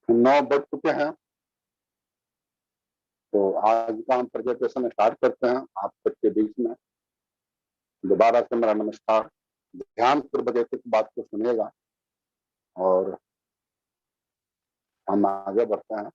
9 बज चुके हैं, तो आज का हम प्रेजेंटेशन स्टार्ट करते हैं आप सबके बीच में। दोबारा से मेरा नमस्कार। ध्यान पूर्वक एक बात को सुनिएगा और हम आगे बढ़ते हैं।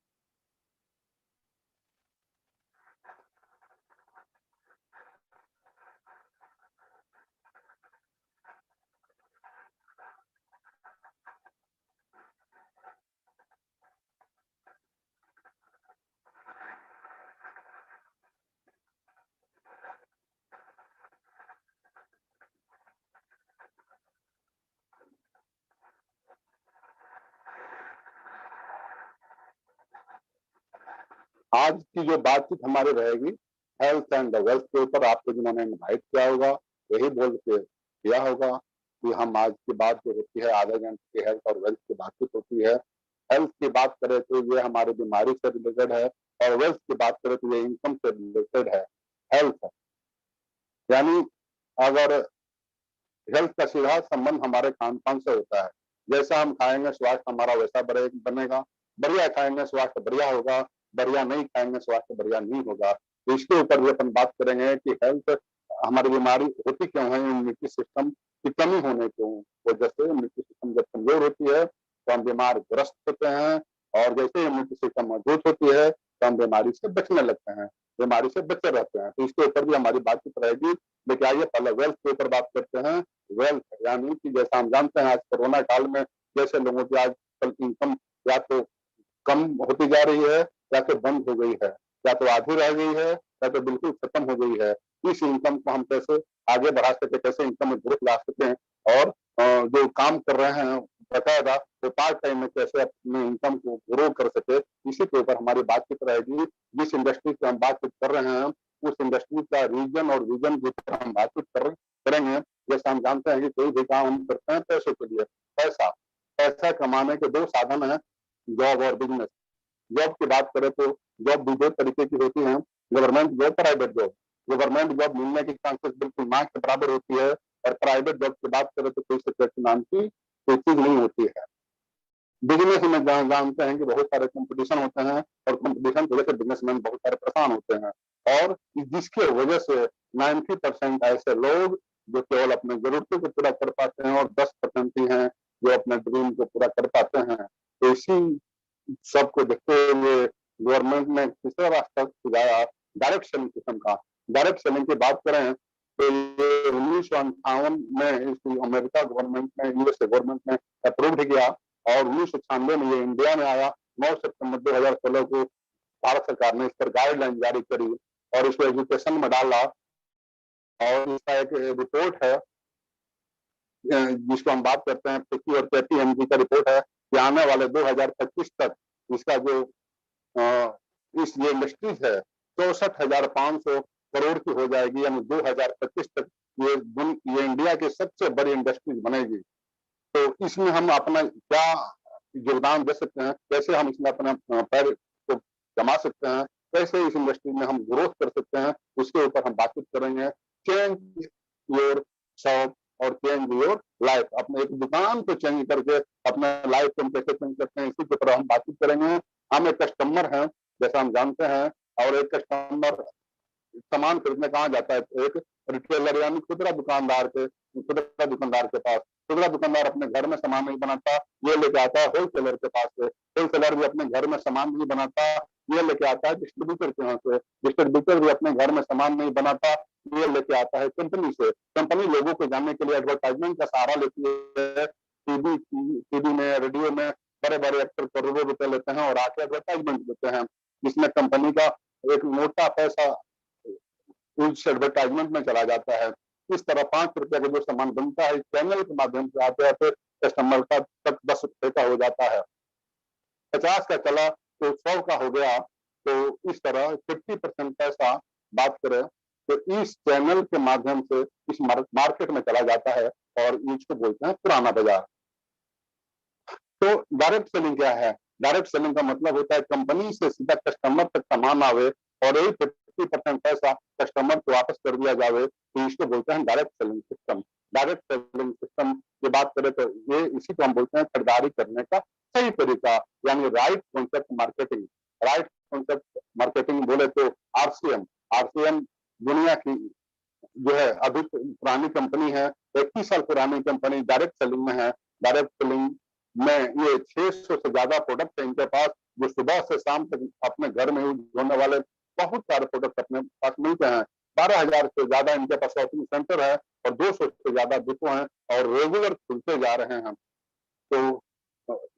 आज की जो बातचीत हमारी रहेगी हेल्थ एंड वेल्थ के ऊपर। आपको जिन्होंने इन्वाइट किया होगा वही बोल के किया होगा कि हम आज की बात जो होती है आधे घंटे की हेल्थ और वेल्थ की बातचीत होती है। हेल्थ की बात करें तो ये हमारी बीमारी से रिलेटेड है और वेल्थ की बात करें तो ये इनकम से रिलेटेड है। हेल्थ यानी अगर हेल्थ का सीधा संबंध हमारे खान पान से होता है। जैसा हम खाएंगे स्वास्थ्य हमारा वैसा बनेगा। बढ़िया खाएंगे स्वास्थ्य बढ़िया होगा, बढ़िया नहीं खाएंगे स्वास्थ्य बढ़िया नहीं होगा। तो इसके ऊपर भी अपन बात करेंगे कि हेल्थ हमारी बीमारी होती क्यों है। इम्यूनिटी सिस्टम की कमी होने की वजह से इम्यूनिटी सिस्टम जब कमजोर होती है तो हम बीमार ग्रस्त होते हैं, और जैसे इम्यूनिटी सिस्टम मजबूत होती है तो हम बीमारी से बचने लगते हैं, बीमारी से बचे रहते हैं। तो इसके ऊपर भी हमारी बातचीत रहेगी। लेकिन आइए पहले वेल्थ के ऊपर बात करते हैं। वेल्थ यानी कि जैसा हम जानते हैं आज कोरोना काल में जैसे लोगों की आजकल इनकम या तो कम होती जा रही है या तो बंद हो गई है, या तो आधी रह गई है या तो बिल्कुल खत्म हो गई है। इस इनकम को हम कैसे आगे बढ़ा सके, कैसे इनकम में ग्रोथ ला सकें, और जो काम कर रहे हैं बकायदा वो पार्ट टाइम में कैसे अपने इनकम को ग्रो कर सके, इसी के ऊपर हमारी बातचीत रहेगी। जिस इंडस्ट्री की हम बातचीत कर रहे हैं उस इंडस्ट्री का रीजन और विजन के ऊपर हम बातचीत करेंगे। जैसे हम जानते हैं कि कोई भी काम हम करते हैं पैसों के लिए। पैसा पैसा कमाने के दो साधन है, जॉब और बिजनेस। जॉब की बात करें तो जॉब भी दो तरीके की होती है, government job, private job. Government job मिलने की चांसेस बिल्कुल ना के बराबर होती है, और प्राइवेट जॉब की बात करें तो कोई सिक्योरिटी नाम की कोई चीज नहीं होती है। बिजनेस में जानते हैं कि बहुत सारे कंपटीशन होते हैं और कंपटीशन की वजह से बिजनेसमैन बहुत सारे परेशान होते हैं, और जिसके वजह से 90% ऐसे लोग जो केवल अपने जरूरतों को पूरा कर पाते हैं और 10% ही हैं जो अपने ड्रीम को पूरा कर पाते हैं। तो इसी सबको देखते हुए गवर्नमेंट ने तीसरा रास्ता सुझाया डायरेक्ट सेलिंग सिस्टम का। डायरेक्ट सेलिंग की बात करें तो ये 1958 में इस अमेरिका गवर्नमेंट ने, यूएसए गवर्नमेंट ने अप्रूव किया, और 1996 में ये इंडिया में आया। 9 सितंबर 2016 को भारत सरकार ने इस पर गाइडलाइन जारी करी और इसको एजुकेशन में डाला। और इसका एक रिपोर्ट है जिसको हम बात करते हैं पिकी और KPMG का रिपोर्ट है कि आने वाले 2025 तक इसका जो इस ये इंडस्ट्रीज है 64,500 करोड़ की हो जाएगी, यानी 2025 तक ये इंडिया की सबसे बड़ी इंडस्ट्रीज बनेगी। तो इसमें हम अपना क्या योगदान दे सकते हैं, कैसे हम इसमें अपना पैर को जमा सकते हैं, कैसे इस इंडस्ट्री में हम ग्रोथ कर सकते हैं, उसके ऊपर हम बातचीत करेंगे। चेंज योर शॉप और चेंज योर लाइफ। अपने एक दुकान को चेंज करके अपने लाइफ को हम कैसे चेंज करते हैं, इसी के ऊपर हम बातचीत करेंगे। हम एक कस्टमर हैं जैसा हम जानते हैं, और एक कस्टमर सामान खरीदने कहाँ जाता है, एक रिटेलर यानी खुदरा दुकानदार के पास। खुदरा दुकानदार अपने घर में सामान नहीं बनाता, ये लेके आता है होलसेलर के पास से। होलसेलर भी अपने घर में सामान नहीं बनाता, ये लेके आता है डिस्ट्रीब्यूटर के यहाँ से। डिस्ट्रीब्यूटर भी अपने घर में सामान नहीं बनाता, ये लेके आता है कंपनी से। कंपनी लोगों को जानने के लिए एडवर्टाइजमेंट का सहारा लेती है। टीवी में, रेडियो में बड़े बड़े एक्टर करोड़ों रुपए लेते हैं और आके एडवर्टाइजमेंट देते हैं, जिसमें कंपनी का एक मोटा पैसा उस एडवर्टाइजमेंट में चला जाता है। इस तरह 5 रुपए का जो सामान बनता है इस चैनल के माध्यम से आते आते कस्टमर का तक 10 रुपए का हो जाता है। 50 का चला तो 100 का हो गया। तो इस तरह 50% पैसा बात करें तो इस चैनल के माध्यम से इस मार्केट में चला जाता है, और इसको बोलते हैं पुराना बाजार। तो डायरेक्ट सेलिंग क्या है? डायरेक्ट सेलिंग का मतलब होता है कंपनी से सीधा कस्टमर तक सामान आवे और यही 50% पैसा कस्टमर को वापस कर दिया जावे, तो इसको बोलते हैं direct selling system. Direct selling system की बात करें तो ये इसी को हम बोलते हैं खरीदारी करने का सही तरीका, यानी right concept marketing. Right concept marketing बोले तो आरसीएम। आरसीएम दुनिया की जो है अभी पुरानी कंपनी है, 21 साल पुरानी कंपनी, डायरेक्ट सेलिंग में है। डायरेक्ट सेलिंग में ये 600 से ज्यादा प्रोडक्ट है इनके पास, जो सुबह से शाम तक अपने घर में यूज होने वाले बहुत सारे प्रोडक्ट अपने पास मिलते हैं। 12,000 से ज्यादा इनके पास शॉपिंग सेंटर है और 200 से ज्यादा डिपो हैं और रेगुलर खुलते जा रहे हैं। तो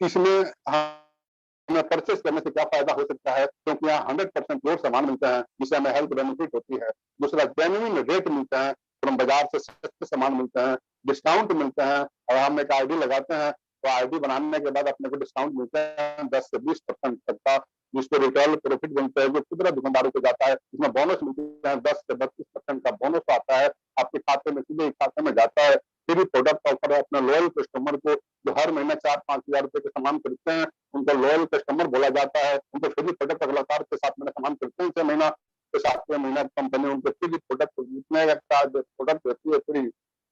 इसमें हमें परचेस करने से क्या फायदा हो सकता है, क्योंकि यहाँ 100% प्योर सामान मिलता है जिससे हमें हेल्थ बेनिफिट होती है। दूसरा, जेन्युइन रेट मिलता है, तो हम बाजार से सस्ते सामान मिलते हैं, डिस्काउंट मिलते हैं। और हम एक आईडी लगाते हैं तो आईडी बनाने के बाद अपने को डिस्काउंट मिलता है 10 से 20% तक का, जिसको रिटेल प्रॉफिट बनता है, जो खुदरा दुकानदारों को जाता है। इसमें बोनस मिलते हैं, 10 से 32% का बोनस आता है आपके खाते में, सीधे खाते में जाता है। फ्री प्रोडक्ट ऑफर है अपने लॉयल कस्टमर को, जो हर महीने 4-5 हजार रुपए के सामान खरीदते हैं, उनको लॉयल कस्टमर बोला जाता है। उनको फ्री प्रोडक्ट लगातार के 7 महीने सामान खरीदते हैं, 6 महीना तो 7वें महीना कंपनी उनको फ्री प्रोडक्ट जितने प्रोडक्ट देती है फ्री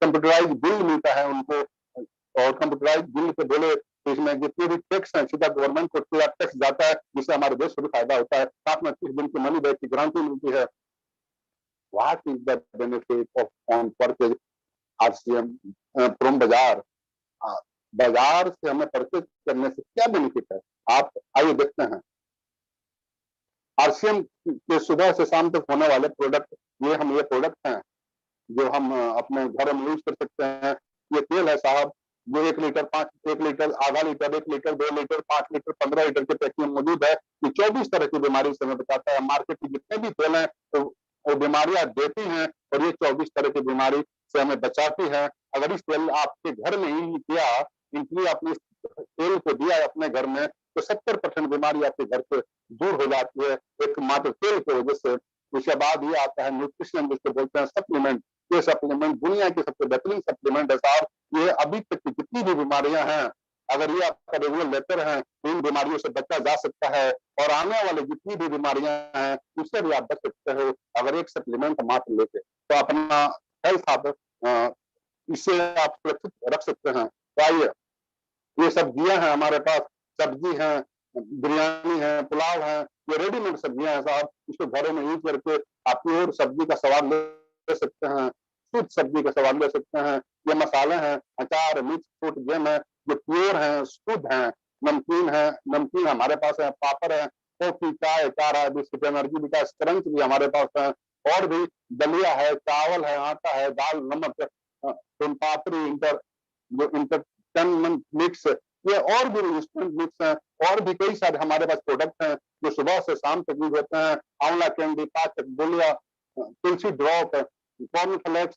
कंप्यूटराइज बिल मिलता है उनको। और कंप्यूटराइज बिल के बोले तो इसमें जितने भी टैक्स है सीधा गवर्नमेंट को पूरा टैक्स जाता है, जिससे हमारे देश को भी फायदा होता है। साथ में 30 दिन की मनी बैक की गारंटी मिलती है। What is the benefit of on purchase RCM from बाजार? बाजार से हमें परचेज करने से क्या बेनिफिट है, आप आइए देखते हैं। आरसीएम के सुबह से शाम तक होने वाले प्रोडक्ट, ये प्रोडक्ट हैं जो हम अपने घर में यूज कर सकते हैं। ये तेल है साहब, जो 1 लीटर, 1 लीटर, आधा litre, 1 litre, 2 litre, 5 litre, 15 litre के पैकिंग में मौजूद है। ये 24 तरह की बीमारी से हमें बचाता है। मार्केट की जितने भी तेल हैं तो वो बीमारियां देती हैं और ये 24 तरह की बीमारी से हमें बचाती है। अगर इस तेल आपके घर में ही किया, इसलिए आपने तेल को दिया अपने घर में, तो 70% बीमारी आपके घर से दूर हो जाती है एक मात्र तेल की वजह से। उसके बाद ये आता है न्यूट्रिशन, जिसको बोलते हैं सप्लीमेंट। ये सप्लीमेंट दुनिया की सबसे बेहतरीन सप्लीमेंट है साहब। ये अभी तक की जितनी भी बीमारियां हैं, अगर ये आपका रेगुलर लेते हैं तो इन बीमारियों से बचा जा सकता है और आने वाले जितनी भी बीमारियां हैं उससे भी आप बच सकते हो अगर एक सप्लीमेंट मात्र लेके। तो अपना हेल्थ आप इससे आप सुरक्षित रख सकते हैं। तो आइए, ये सब्जियां हैं हमारे पास, सब्जी है, बिरयानी है, पुलाव है, ये रेडीमेड सब्जियां हैं साहब। इसको घरों में यूज करके आप प्योर सब्जी का स्वाद ले सकते हैं, शुद्ध सब्जी का स्वाद ले सकते हैं। ये मसाले हैं, अचार, मिर्च, फ्रूट, जैम है, जो प्योर है, शुद्ध है। नमकीन हमारे पास है, पापड़ है, कॉफी, चाय, काढ़ा, बिस्किट, एनर्जी बिटा, क्रंच भी हमारे पास है। और भी दलिया है, चावल है, आटा है, दाल, नमक, सोन पापड़ी, इंस्टेंट मिक्स, ये और भी इंस्टेंट मिक्स है। और भी कई सारे हमारे पास प्रोडक्ट हैं जो सुबह से शाम तक यूज होते हैं। आंवला कैंडी, पाचक, गोलिया, तुलसी ड्रॉप, कॉर्नफ्लेक्स,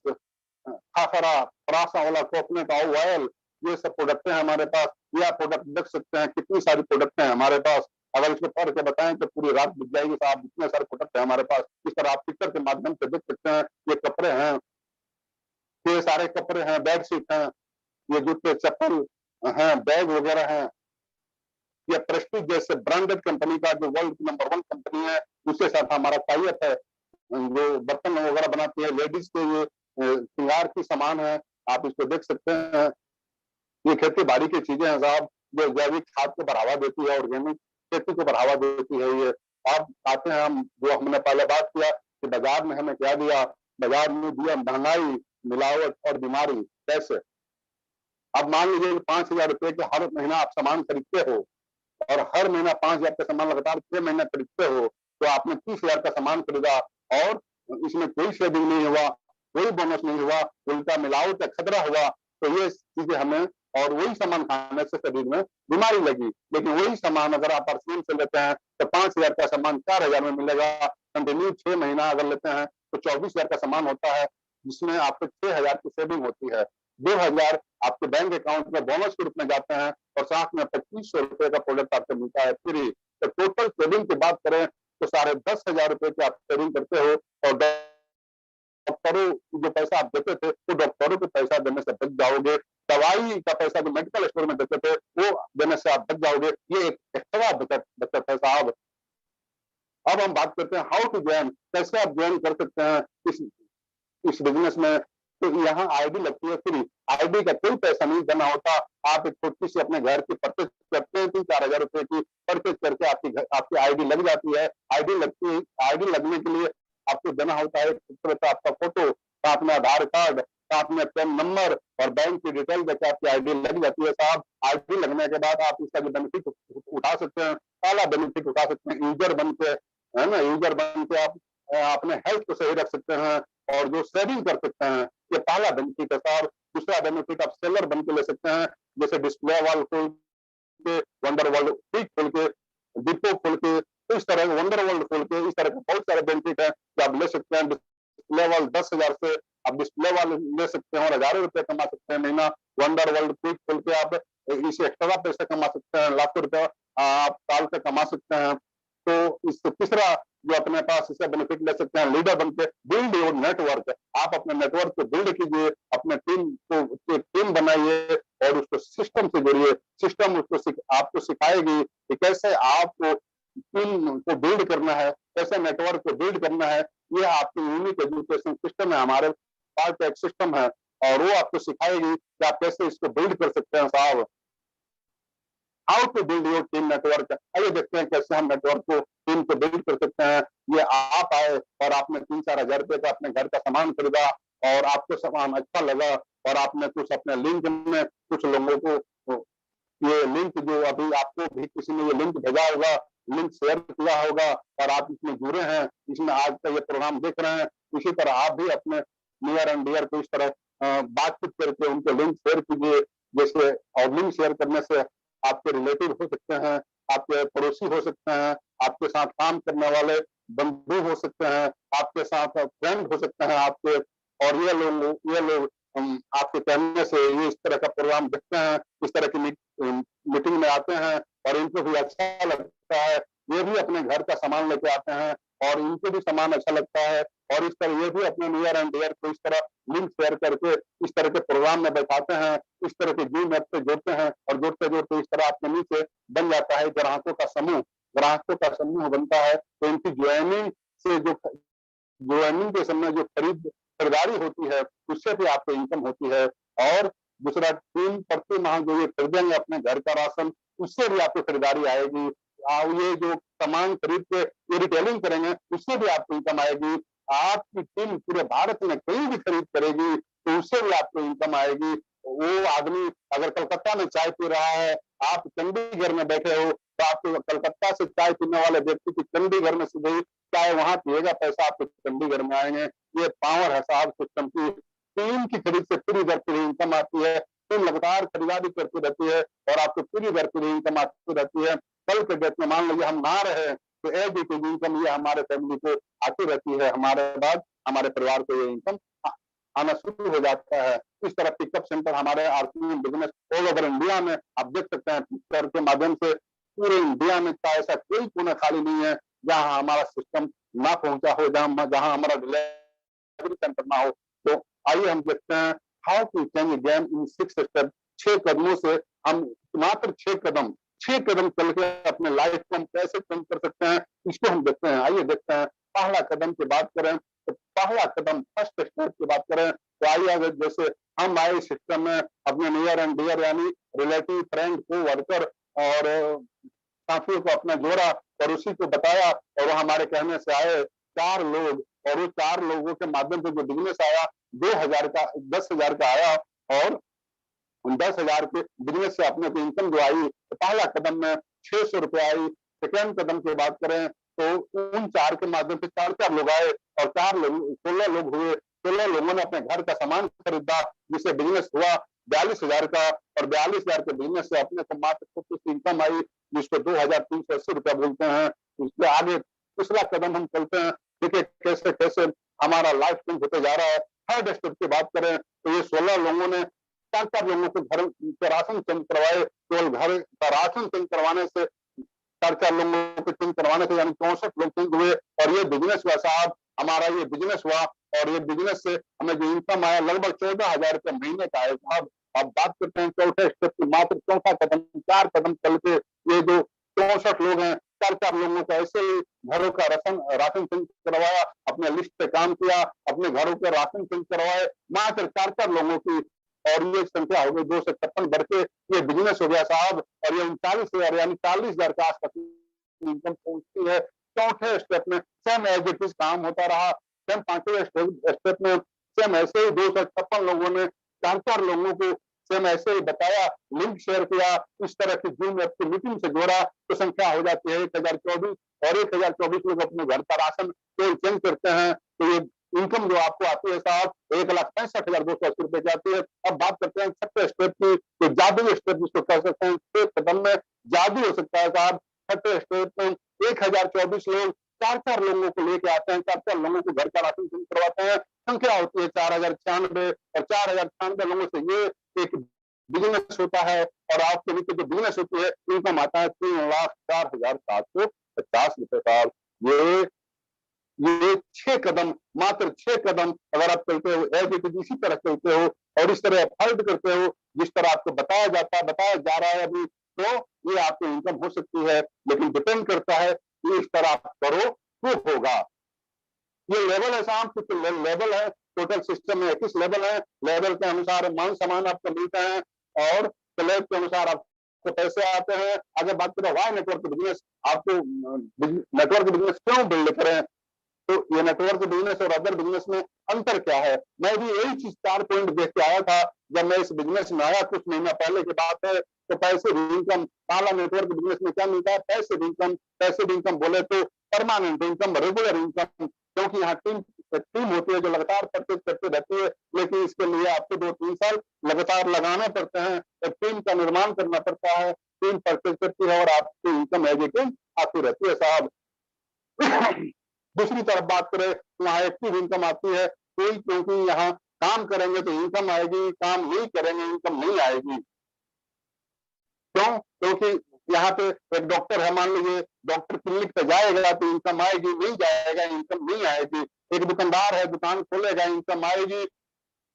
खाखरा, परासा वाला, कोकोनट ऑयल, ये सब प्रोडक्ट हैं हमारे पास। यह प्रोडक्ट देख सकते हैं, कितनी सारी प्रोडक्ट हैं हमारे पास। अगर इसको पढ़ के बताएं तो पूरी रात बीत जाएगी साहब, इतने सारे प्रोडक्ट हैं हमारे पास। इस तरह आप पिक्चर के माध्यम से देख सकते हैं। ये कपड़े हैं, ये सारे कपड़े हैं, बेडशीट हैं, ये जूते, चप्पल हैं, बैग वगैरह हैं। ये प्रेस्टीज जैसे ब्रांडेड कंपनी का जो वर्ल्ड की नंबर 1 कंपनी है, उसके साथ हमारा टाई-अप है। जो बर्तन वगैरह बनाती है, लेडीज के ये श्रृंगार की सामान है, आप इसको देख सकते हैं। ये खेती बाड़ी की चीजें हैं साहब, जो जैविक खाद को बढ़ावा देती है, ऑर्गेनिक खेती को बढ़ावा देती है। ये अब आते हैं हम, जो हमने पहले बात किया कि बाजार में हमें क्या दिया, बाजार में दिया महंगाई, मिलावट और बीमारी। कैसे? अब मान लीजिए 5,000 रुपए के हर महीना आप सामान खरीदते हो और हर महीना 5,000 का सामान लगातार 6 महीने खरीदते हो, तो आपने 30,000 का सामान खरीदा और इसमें कोई सेविंग नहीं हुआ, कोई बोनस नहीं हुआ, उल्टा मिलावट का खतरा हुआ। तो ये चीजें हमें, और वही सामान खाने से शरीर में बीमारी लगी। लेकिन वही सामान अगर आप आरसीएम से लेते हैं तो 5,000 का सामान 4,000 में मिलेगा। कंटिन्यू 6 महीना अगर लेते हैं तो 24,000 का सामान होता है, जिसमें आपको 6,000 की सेविंग होती है। 2,000 आपके बैंक अकाउंट में बोनस के रूप में जाते हैं और साथ में 2,500 रुपए का प्रोडक्ट आपको मिलता है फ्री। तो टोटल सेविंग की बात करें तो 10,500 रुपए की आप सेविंग करते हो और डॉक्टरों जो पैसा आप देते थे तो डॉक्टरों को पैसा देने से बच जाओगे। दवाई का पैसा जो मेडिकल स्टोर में देते थे वो देने से आप बच जाओगे। ये एक एक्स्ट्रा बचत है साहब। अब हम बात करते हैं हाउ टू ज्वाइन, कैसे आप ज्वाइन कर सकते हैं इस बिजनेस में। तो यहाँ आईडी लगती है फ्री, आईडी का कोई पैसा नहीं देना होता। आप एक छोटी सी अपने घर की परचेज करते हैं 3-4 हजार रुपए की, आईडी लग जाती है। आईडी लगने के लिए आपको देना होता है आपका फोटो, साथ में आधार कार्ड, साथ में पैन नंबर और बैंक की डिटेल देकर आपकी आईडी लग जाती है साहब। आईडी लगने के बाद आप इसका जो बेनिफिट उठा सकते हैं, पहला बेनिफिट उठा सकते हैं यूजर बन के, है ना। यूजर बन के आप अपने हेल्थ को सही रख सकते हैं और जो सेविंग कर सकते हैं, ये पहला बेनिफिट है साहब। दूसरा बेनिफिट आप सेलर बन के ले सकते हैं, जैसे डिस्प्ले वॉल खोल के, वंडर वर्ल्ड पीक खोल के, डिपो खोल के, इस तरह वंडर वर्ल्ड खोल के, इस तरह के बहुत सारे बेनिफिट है जो आप ले सकते हैं। डिस्प्ले वॉल 10,000 से आप डिस्प्ले वॉल ले सकते हैं और हजारों रुपए कमा सकते हैं महीना। वंडर वर्ल्ड पीक खोल के आप इसे एक्स्ट्रा पैसे कमा सकते हैं, लाखों रुपया आप साल से कमा सकते हैं। तो इस तीसरा जो अपने पास इसका बेनिफिट ले सकते हैं, लीडर बन के बिल्ड योर नेटवर्क। आप अपने नेटवर्क को बिल्ड कीजिए, अपने टीम बनाइए और उसको सिस्टम से जोड़िए। सिस्टम उसको आपको सिखाएगी कि कैसे आपको टीम को बिल्ड करना है, कैसे नेटवर्क को बिल्ड करना है। ये आपकी यूनिक एजुकेशन सिस्टम है, हमारे पास का एक सिस्टम है और वो आपको सिखाएगी कि आप कैसे इसको बिल्ड कर सकते हैं साहब। How to build your team network. आइए देखते हैं कैसे हम नेटवर्क को, टीम को बिल्ड कर सकते हैं। ये आप आए और आपने 3-4 हजार रुपए का अपने घर का सामान खरीदा और आपको सामान अच्छा लगा और आपने कुछ अपने लिंक में कुछ लोगों को ये लिंक जो अभी आपको भी किसी ने ये लिंक भेजा होगा, लिंक शेयर किया होगा और आप इसमें जुड़े हैं, इसमें आज का ये प्रोग्राम देख रहे हैं। इसी तरह आप भी अपने नियर एंड डियर को इस तरह बातचीत करके उनके लिंक शेयर कीजिए। जैसे और लिंक शेयर करने से आपके रिलेटिव हो सकते हैं, आपके पड़ोसी हो सकते हैं, आपके साथ काम करने वाले बंधु हो सकते हैं, आपके साथ फ्रेंड हो सकते हैं आपके। और ये लोग आपके कहने से ये इस तरह का प्रोग्राम देखते हैं, इस तरह की मीटिंग में आते हैं और इनको भी अच्छा लगता है। ये भी अपने घर का सामान लेके आते हैं और इनको भी सामान अच्छा लगता है और इस तरह ये भी अपने नियर एंड डियर को इस तरह लिंक शेयर करके इस तरह के प्रोग्राम में बैठाते हैं, इस तरह के जूम ऐप पे जोड़ते हैं और जोड़ते जोड़ते इस तरह आपके नीचे बन जाता है ग्राहकों का समूह। ग्राहकों का समूह बनता है तो इनकी ज्वाइनिंग के समय जो खरीदारी होती है उससे भी आपको इनकम होती है। और दूसरा, टीम प्रति माह जो ये खरीदेंगे अपने घर का राशन, उससे भी आपको खरीदारी आएगी। ये जो सामान खरीद के ये रिटेलिंग करेंगे उससे भी आपको इनकम आएगी। आपकी टीम पूरे भारत में कहीं भी खरीद करेगी तो उससे भी आपको इनकम आएगी। वो आदमी अगर कलकत्ता में चाय पी रहा है, आप चंडीगढ़ में बैठे हो, तो आपको कलकत्ता से चाय पीने वाले व्यक्ति की चंडीगढ़ में सीधे चाय वहां पिएगा, पैसा आपको चंडीगढ़ में आएंगे। ये पावर है साहब सिस्टम की। टीम की खरीद से पूरी दर पर इनकम आती है। टीम लगातार खरीदारी करती रहती है और आपको पूरी दर पर इनकम आती रहती है। कल के डेट में मान लीजिए हम ना रहे तो एज इट इज इनकम ये हमारे फैमिली को आती रहती है, हमारे बाद हमारे परिवार को ये इनकम आना शुरू हो जाता है। इस तरह पिकअप सेंटर हमारे RCM business all over India में आप देख सकते हैं। पिकअप के माध्यम से पूरे इंडिया में का ऐसा कोई कोना खाली नहीं है जहां हमारा सिस्टम ना पहुंचा हो, जहां हमारा डिलीवरी सेंटर ना हो। तो आइए हम देखते हैं how to change game in 6 step. 6 कदमों से हम मात्र 6 कदम चल के अपने लाइफ को हम कैसे चेंज कर सकते हैं, इसको हम देखते हैं। आइए देखते हैं। पहला कदम की बात करें तो पहला कदम फर्स्ट स्टेप की बात करें तो आइए अगर जैसे हम आए सिस्टम में अपने नियर एंड डियर यानी रिलेटिव, फ्रेंड को, वर्कर और साथियों को अपना जोड़ा, पड़ोसी को बताया और वो हमारे कहने से आए 4 लोग और वो 4 लोगों के माध्यम से जो बिजनेस आया 2000 का 10,000 का आया और उन 10,000 के बिजनेस से अपने को इनकम जो आई तो पहला कदम में 600 रुपए आई। सेकेंड कदम की बात करें तो उन 4 के माध्यम से 4 लोग आए और 16 लोग हुए। 16 लोगों ने अपने घर का सामान खरीदा जिससे बिजनेस हुआ 42,000 का और 42,000 के बिजनेस से अपने को मात्र कुछ इनकम आई जिसको 2,380 रुपया बोलते हैं। उसके आगे दूसरा कदम हम चलते हैं, देखिए कैसे कैसे हमारा लाइफ चेंज होते जा रहा है। थर्ड स्टेप की बात करें तो ये 16 लोगों ने 4 लोगों को घर का राशन चेंज करवाए। केवल घर का राशन चेंज करवाने से 4 लोगों को चेंज करवाने से यानी 64 लोग चेंज हुए और ये बिजनेस हुआ साहब। हमारा ये बिजनेस हुआ और ये बिजनेस से हमें जो इनकम आया लगभग 14,000 रुपये महीने का है साहब। अब बात करते हैं चौथे स्टेप की, मात्र चौथा कदम, 4 कदम चल के ये जो 64 लोग हैं 4 लोगों का ऐसे ही घरों का राशन चेंज करवाया, अपने लिस्ट पे काम किया, अपने घरों के राशन चेंज करवाए मात्र 4 लोगों की और ये संख्या हो गई 256 बढ़ के ये बिजनेस हो गया साहब। और ये 39,000 यानी 40,000 के आसपास आपकी इनकम पहुंचती है। चौथे स्टेप में सेम एज इट इज काम होता रहा। सेम पांचवें स्टेप में सेम ऐसे ही 256 लोगों ने 4-4 लोगों को सेम ऐसे ही बताया, लिंक शेयर किया, इस तरह की जूम ऐप की मीटिंग से जोड़ा, तो संख्या हो जाती है 1024 और 1024 लोग अपने घर का राशन तेल चेंज करते हैं। तो ये इनकम जो आपको आती है साहब 1,65,280 रुपए की आती है। अब बात करते हैं छठे स्टेप की, तो जादुई स्टेप जिसको कह सकते हैं, छठे कदम में जादू हो सकता है साहब। छठे स्टेप में 1024 लोग 4-4 लोगों को लेके आते हैं, 4-4 लोगों को घर का राशन करवाते हैं। संख्या होती है 4096 और 4096 लोगों से ये एक बिजनेस होता है। और आपके नीचे जो बिजनेस होती है इनकम आता है 3,04,750 रुपए साहब। ये 6 कदम, मात्र 6 कदम अगर आप चलते हो एज इट इज इसी तरह चलते हो और इस तरह एफर्ट करते हो जिस तरह आपको बताया जा रहा है अभी, तो ये आपको इनकम हो सकती है। लेकिन डिपेंड करता है कि इस तरह आप करो तो होगा। ये लेवल है साहब, कुछ लेवल है, टोटल सिस्टम में 21 लेवल है। लेवल के अनुसार मान सम्मान आपको मिलते हैं और स्लैब के अनुसार आपको पैसे आते हैं। अगर बात करें वाई नेटवर्क बिजनेस, आपको नेटवर्क बिजनेस क्यों बिल्ड करें, तो ये नेटवर्क बिजनेस और अदर बिजनेस में अंतर क्या है। मैं भी यही चीज 4 पॉइंट देख के आया था जब मैं इस बिजनेस में आया, कुछ महीना पहले की बात है। तो पैसिव इनकम, पहला नेटवर्क बिजनेस में क्या मिलता है, पैसिव इनकम। पैसिव इनकम बोले तो परमानेंट इनकम, रेगुलर इनकम, क्योंकि यहाँ टीम होती है जो लगातार परचेज करते रहती है। लेकिन इसके लिए आपको 2-3 साल लगातार लगाने पड़ते हैं, तो टीम का निर्माण करना पड़ता है। टीम परचेज करती है और आपकी इनकम एज इट इज आती रहती है साहब। दूसरी तरफ बात करें तो यहाँ एक्टिव इनकम आती है कोई, क्योंकि यहाँ काम करेंगे तो इनकम आएगी, काम नहीं करेंगे इनकम नहीं आएगी। क्यों? क्योंकि यहाँ पे एक डॉक्टर है, मान लीजिए डॉक्टर क्लिनिक पे जाएगा तो इनकम आएगी, नहीं जाएगा इनकम नहीं आएगी। एक दुकानदार है, दुकान खोलेगा इनकम आएगी,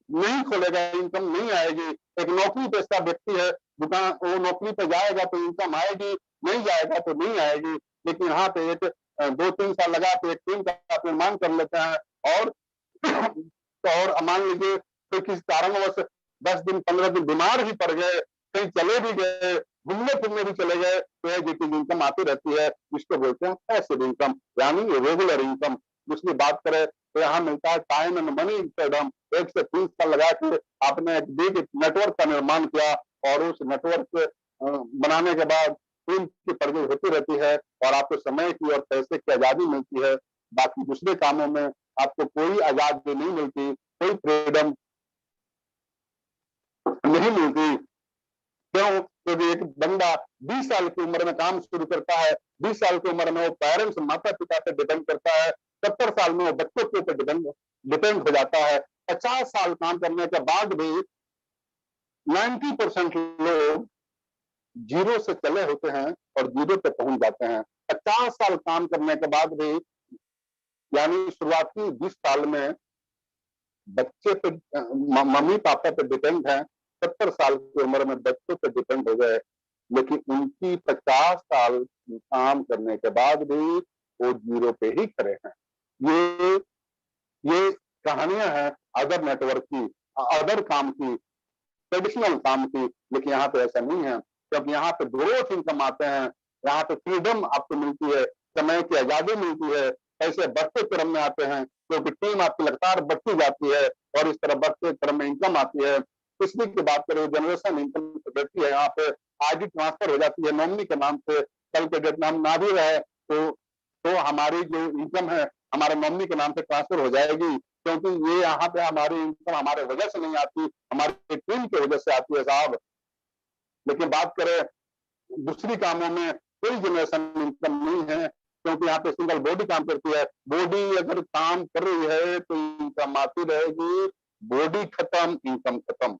नहीं खोलेगा इनकम नहीं आएगी। एक नौकरी पेशा व्यक्ति है, दुकान वो नौकरी पे जाएगा तो इनकम आएगी, नहीं जाएगा तो नहीं आएगी। लेकिन यहाँ पे एक 2-3 साल लगा के एक टीम का निर्माण कर लेते हैं और और मान लीजिए तो किसी कारणवश 10 दिन 15 दिन बीमार ही पड़ गए, कहीं चले भी गए, घूमने फिरने भी चले गए, तो यह जितनी इनकम आती रहती है इसको बोलते हैं पैसिव इनकम, यानी रेगुलर इनकम। दूसरी बात करें तो यहाँ मिलता है टाइम एंड मनी फ्रीडम। 1 से 3 साल लगा के आपने एक बिग नेटवर्क का निर्माण किया और उस नेटवर्क बनाने के बाद टीम की परचेज होती रहती है और आपको समय की और पैसे की आजादी मिलती है। बाकी दूसरे कामों में आपको कोई आजादी नहीं मिलती, कोई फ्रीडम नहीं मिलती। क्यों? क्योंकि एक बंदा 20 साल की उम्र में काम शुरू करता है, 20 साल की उम्र में वो पेरेंट्स माता पिता पे डिपेंड करता है, 70 साल में वो बच्चों के ऊपर डिपेंड हो जाता है। 50 साल काम करने के बाद भी 90% लोग जीरो से चले होते हैं और जीरो पे पहुंच जाते हैं। 50 साल काम करने के बाद भी, यानी शुरुआती 20 साल में बच्चे पे मम्मी पापा पे डिपेंड है, 70 साल की उम्र में बच्चों पे डिपेंड हो गए। लेकिन उनकी 50 साल काम करने के बाद भी वो जीरो पे ही खड़े हैं। ये कहानियां हैं अदर नेटवर्क की, अदर काम की, ट्रेडिशनल काम की। लेकिन यहाँ पे ऐसा नहीं है, क्योंकि यहाँ पे ग्रोथ इनकम आते हैं, यहाँ पे फ्रीडम आपको मिलती है, समय की आजादी मिलती है, ऐसे बढ़ते क्रम में आते हैं क्योंकि टीम आपकी लगातार बढ़ती जाती है और इस तरह बढ़ते क्रम में इनकम आती है। पिछली की बात करें जनरेशन इनकम बढ़ती है, यहाँ पे आईडी ट्रांसफर हो जाती है नॉमिनी के नाम से। कल के डेट में हम ना भी रहे तो हमारी जो इनकम है हमारे नॉमिनी के नाम से ट्रांसफर हो जाएगी, क्योंकि ये यहाँ पे हमारी इनकम हमारे वजह से नहीं आती, हमारी टीम की वजह से आती है साहब। लेकिन बात करें दूसरी कामों में कोई जनरेशन इनकम नहीं है, क्योंकि यहाँ पे सिंगल बॉडी काम करती है। बॉडी अगर काम कर रही है तो इनकम आती रहेगी, बॉडी खत्म इनकम खत्म।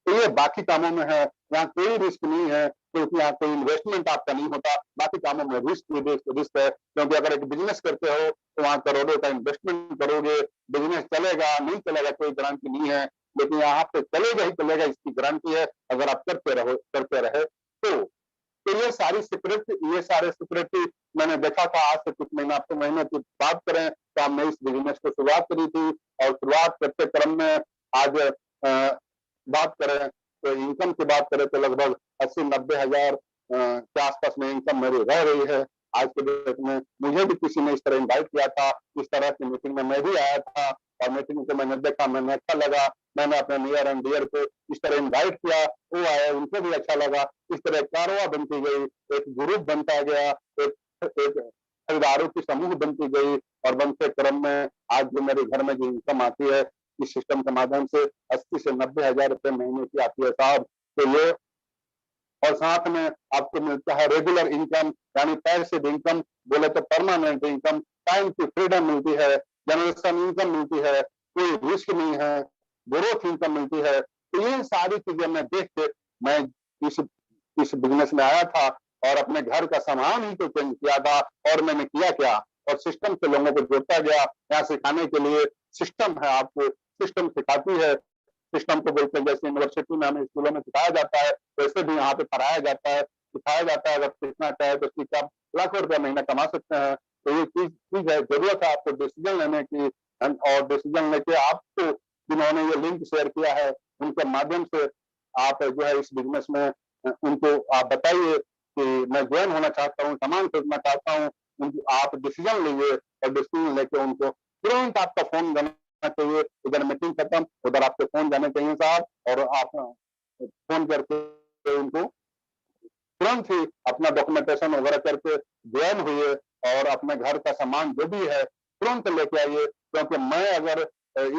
तो ये बाकी कामों में है, यहाँ कोई रिस्क नहीं है, क्योंकि यहाँ कोई इन्वेस्टमेंट आपका नहीं होता। बाकी कामों में रिस्क है, क्योंकि अगर एक बिजनेस करते हो तो वहाँ करोड़ों का इन्वेस्टमेंट करोगे, बिजनेस चलेगा नहीं चलेगा कोई गारंटी नहीं है। लेकिन यहाँ पे चलेगा ही चलेगा, इसकी गारंटी है अगर आप करते रहे तो ये सारे सिक्योरिटी मैंने देखा था। आज से कुछ महीने की बात करें तो हमने इस बिजनेस को शुरुआत करी थी और शुरुआत करते क्रम में आज बात करें तो इनकम की बात करें तो लगभग 80-90 हजार के आसपास में इनकम मेरी रह रही है। आज के डेट में मुझे भी किसी ने इस तरह इन्वाइट किया था, इस तरह की मीटिंग में मैं भी आया था और मीटिंग को मैंने देखा, मैंने अच्छा लगा, मैंने अपने नियर एंड डियर को इस तरह इन्वाइट किया, वो आए, उनको भी अच्छा लगा। इस तरह कारवा बनती गई, एक ग्रुप बनता गया, एक खरीदारों की समूह बनती गई और बनते क्रम में आज जो मेरे घर में जो इनकम आती है इस सिस्टम के माध्यम से 80 से 90 हजार रुपए महीने की आती है साहब। तो ये और साथ में आपको मिलता है रेगुलर इनकम, यानी पैसिव इनकम, बोले तो परमानेंट इनकम, टाइम की फ्रीडम मिलती है, जनरेशन इनकम मिलती है, कोई रिस्क नहीं है, ग्रोथ इनकम मिलती है। तो ये सारी चीजें मैं देख के मैं इस इस बिजनेस में आया था और अपने घर का सामान ही तो चेंज किया था। और मैंने किया क्या, और सिस्टम से लोगों को जोड़ता गया। यहाँ सिखाने के लिए सिस्टम है, आपको सिस्टम सिखाती है। सिस्टम को बोलते हैं, जैसे यूनिवर्सिटी में हमें स्कूलों में सिखाया जाता है वैसे भी यहाँ पे पढ़ाया जाता है, सिखाया जाता है। अगर सीखना चाहे तो सीख आप लाखों रुपया महीना कमा सकते हैं। तो ये चीज है, जरूरत है आपको डिसीजन लेने की, और डिसीजन लेके आपको जिन्होंने ये लिंक शेयर किया है उनके माध्यम से आप जो है इस बिजनेस में उनको आप बताइए कि मैं ज्वाइन होना चाहता हूँ, सामान खरीदना चाहता हूँ। आप डिसीजन लीजिए और डिसीजन लेके उनको तुरंत आपका फोन जाना चाहिए। इधर मीटिंग खत्म, उधर आपके फोन जाने चाहिए साहब, और आप फोन करके उनको तुरंत ही अपना डॉक्यूमेंटेशन वगैरह करके ज्वाइन हुए और अपने घर का सामान जो भी है तुरंत लेके आइए। क्योंकि मैं अगर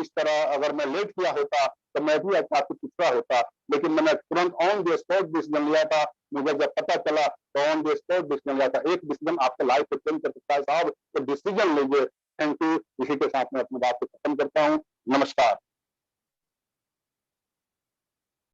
इस तरह अगर मैं लेट किया होता तो मैं भी काफी पिछड़ा होता, लेकिन मैंने तुरंत ऑन द स्पॉट डिसीजन लिया था। मुझे जब पता चला तो ऑन द स्पॉट डिसीजन लिया था। एक डिसीजन आपके लाइफ को चेंज कर सकता है साहब, तो डिसीजन लीजिए। Thank you. इसी के साथ मैं अपनी बात को खत्म करता हूँ। नमस्कार।